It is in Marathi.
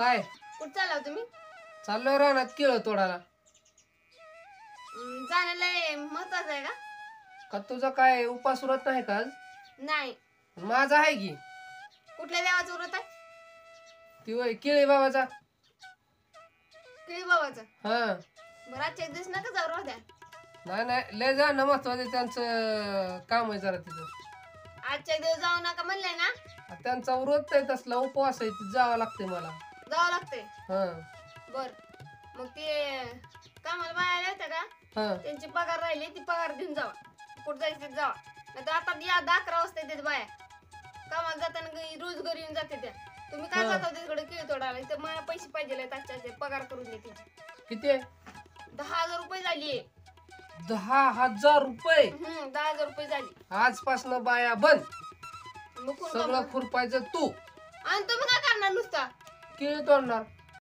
काय कुठं चालला हो तुम्ही? चाललोय रानात केळ तोडायला. जाणं लय महत्वाचं आहे का? का तुझा काय उपास उरत नाही का आज? नाही. माझा आहे की. कुठल्या देवाचं व्रत आहे? ती वय केळी बाबाचा. किळी बाबाचं. हा बरं आजच्या दिवस नका जाऊ राहू द्या. नाही नाही लय जाणं महत्वाचं त्यांचं काम आहे जरा तिथं. आजच्या दिवस जाऊ नका म्हणले ना, त्यांचा व्रत आहे तसला उपवास आहे तिथं जावं लागते मला. जावं लागतंय. हा बर मग ते कामाला बाया येत्या का? हा त्यांची पगार राहिली ती पगार घेऊन जावा. कुठं जायचं ते जावा. नाही तर आता या 11 वाजता येते बाया कामाला जाताना रोज घरी येऊन जाते त्या. तुम्ही काय हा. जाता तिकडे केळी तोडायला? इथं मला पैसे पाहिजे आजच्या पगार करून दे तिची. किती आहे? 10,000 रुपये झाली. 10,000 रुपये 10,000 रुपये झाली. आजपासून बाया बंद. मग कोण सगळं कामाला? खुरपायचं तू. आणि तुम्ही काय करणार नुसता? केळी तोडणार.